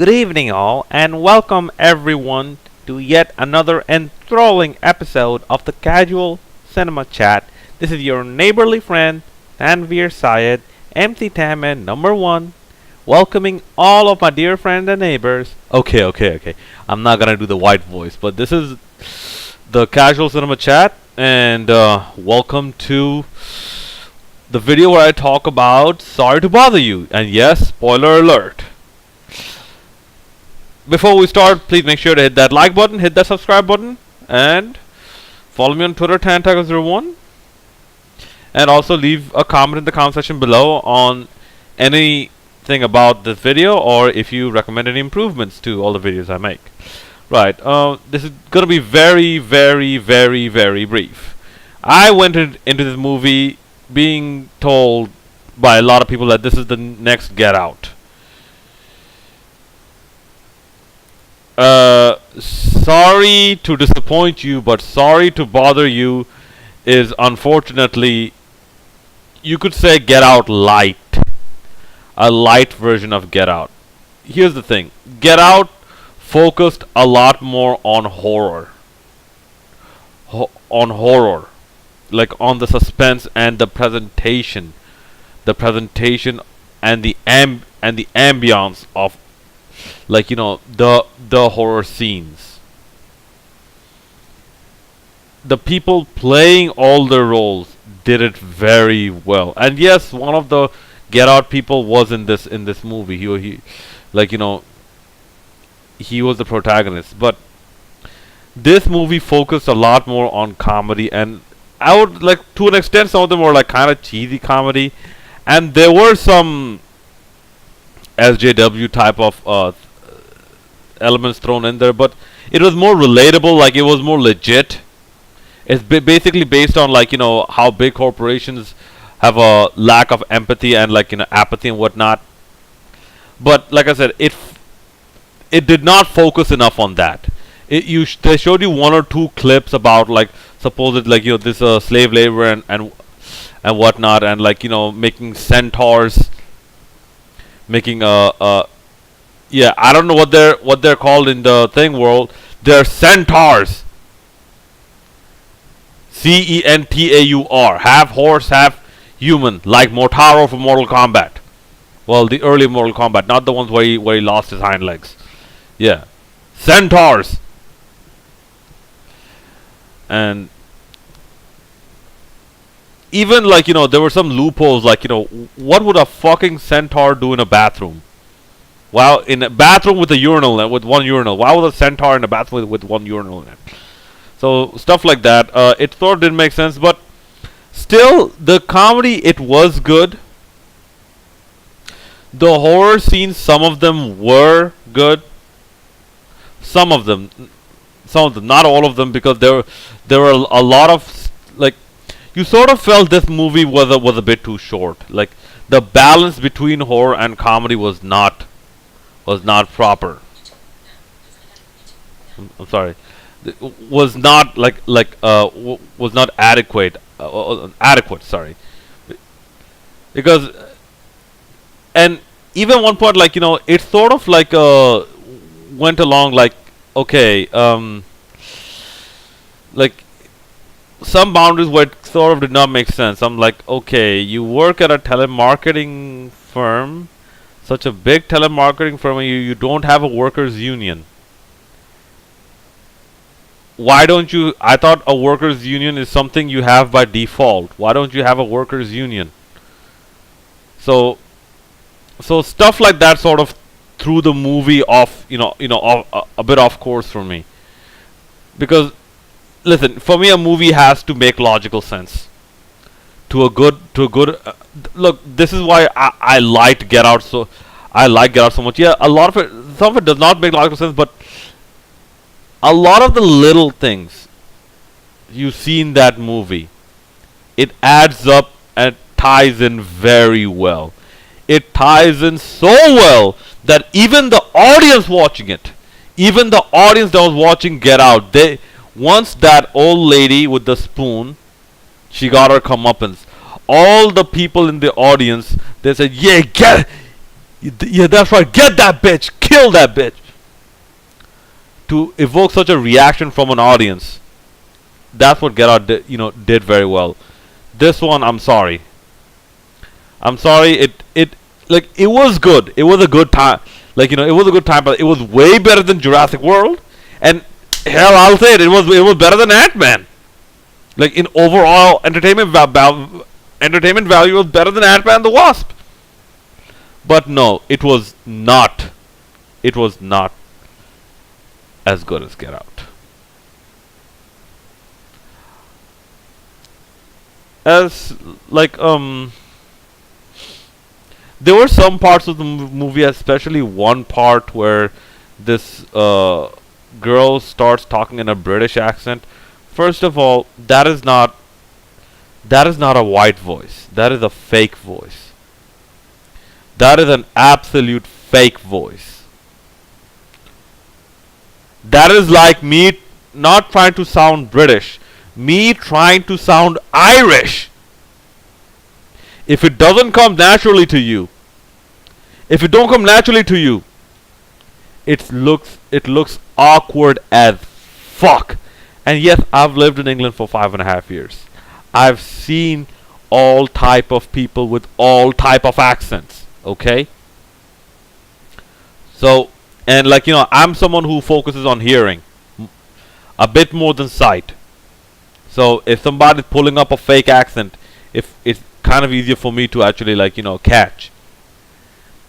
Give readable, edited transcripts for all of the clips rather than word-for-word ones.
Good evening, all, and welcome everyone to yet another enthralling episode of the Casual Cinema Chat. This is your neighborly friend, Tanvir Syed, MC Tam and number one, welcoming all of my dear friends and neighbors. Okay. I'm not gonna do the white voice, but this is the Casual Cinema Chat, and welcome to the video where I talk about Sorry to Bother You. And yes, spoiler alert. Before we start, please make sure to hit that like button, hit that subscribe button, and follow me on Twitter, Tantag01. And also leave a comment in the comment section below on anything about this video, or if you recommend any improvements to all the videos I make. Right, this is going to be very brief. I went into this movie being told by a lot of people that this is the next Get Out. Sorry to disappoint you, but Sorry to Bother You is unfortunately, you could say, Get Out light. A light version of Get Out. Here's the thing. Get Out focused a lot more on horror. Like on the suspense and the presentation. The presentation and the ambiance of, like, you know, the horror scenes. The people playing all the roles did it very well. And yes, one of the Get Out people was in this movie. He like, you know, he was the protagonist. But this movie focused a lot more on comedy, and I would, like, to an extent, some of them were like kind of cheesy comedy, and there were some SJW type of elements thrown in there, but it was more relatable. Like, it was more legit. It's basically based on, like, you know, how big corporations have a lack of empathy and, like, you know, apathy and whatnot. But like I said, it did not focus enough on that. They showed you one or two clips about, like, supposed, like, you know, this slave labor and whatnot, and, like, you know, making centaurs, making yeah, I don't know what they're called in the thing world. They're centaurs. Centaur. Half horse, half human, like Motaro from Mortal Kombat. Well, the early Mortal Kombat, not the ones where he lost his hind legs. Yeah, centaurs. And even, like, you know, there were some loopholes. Like, you know, what would a fucking centaur do in a bathroom? Wow, in a bathroom with a urinal, with one urinal. Why would a centaur in a bathroom with one urinal in it? So stuff like that. It sort of didn't make sense, but still, the comedy, it was good. The horror scenes, some of them were good. Some of them, not all of them, because there were a lot of, like, you sort of felt this movie was a bit too short. Like, the balance between horror and comedy was not proper. I'm sorry. Was not was not adequate. Adequate. Sorry. Because, and even one point, like, you know, it sort of, like, went along, like, okay, like, some boundaries where it sort of did not make sense. I'm like, okay, you work at a telemarketing firm, such a big telemarketing firm, and you don't have a workers' union. Why don't you? I thought a workers' union is something you have by default. Why don't you have a workers' union? So stuff like that sort of threw the movie off, a bit off course for me. Because, listen, for me, a movie has to make logical sense. Look, this is why I liked Get Out so. I like Get Out so much. Yeah, a lot of it, some of it does not make logical sense, but a lot of the little things you see in that movie, it adds up and ties in very well. It ties in so well that even the audience watching it, even the audience that was watching Get Out, once that old lady with the spoon, she got her comeuppance. All the people in the audience, they said, "Yeah, that's right, get that bitch, kill that bitch. To evoke such a reaction from an audience, that's what Get Out did very well. This one, I'm sorry. I'm sorry. It was good. It was a good time. It was a good time, but it was way better than Jurassic World. And hell, I'll say it. It was better than Ant-Man. Like in overall entertainment value, it was better than Ant-Man and the Wasp. But no, it was not. It was not as good as Get Out. As like there were some parts of the movie, especially one part where this girl starts talking in a British accent. First of all, that is not a white voice. That is a fake voice. That is an absolute fake voice. That is like me not trying to sound British, me trying to sound Irish. If it doesn't come naturally to you, if it don't come naturally to you, it looks awkward as fuck. And yes, I've lived in England for 5.5 years. I've seen all type of people with all type of accents. Okay. So, and I'm someone who focuses on hearing a bit more than sight. So if somebody's pulling up a fake accent, if it's kind of easier for me to actually catch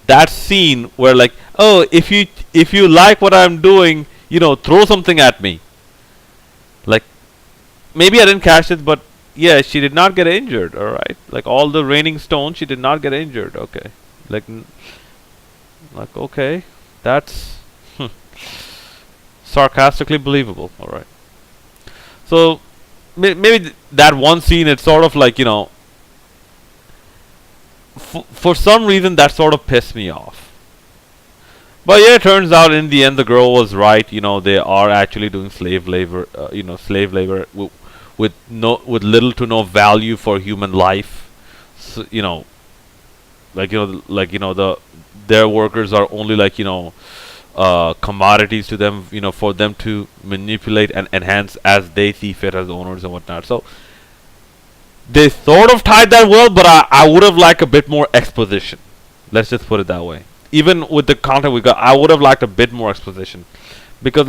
that scene where oh, if you like what I'm doing, throw something at me. Like, maybe I didn't catch it, but yeah, she did not get injured. All right, like all the raining stones, she did not get injured. Okay, like okay, that's sarcastically believable. All right, so maybe that one scene, it's sort of for some reason that sort of pissed me off. But yeah, it turns out in the end the girl was right. They are actually doing slave labor. Slave labor with little to no value for human life. So, their workers are only commodities to them. For them to manipulate and enhance as they see fit as owners and whatnot. So they sort of tied that well, but I would have liked a bit more exposition. Let's just put it that way. Even with the content we got, I would have liked a bit more exposition, because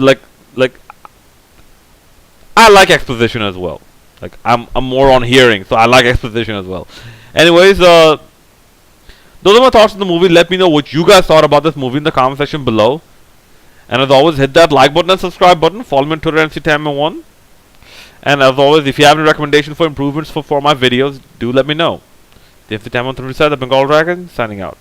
I like exposition as well. I'm more on hearing, so I like exposition as well. Anyways, those are my thoughts on the movie. Let me know what you guys thought about this movie in the comment section below. And as always, hit that like button and subscribe button. Follow me on Twitter, MC1. And as always, if you have any recommendations for improvements for my videos, do let me know. The MC1 Twitter side, the Bengal Dragon, signing out.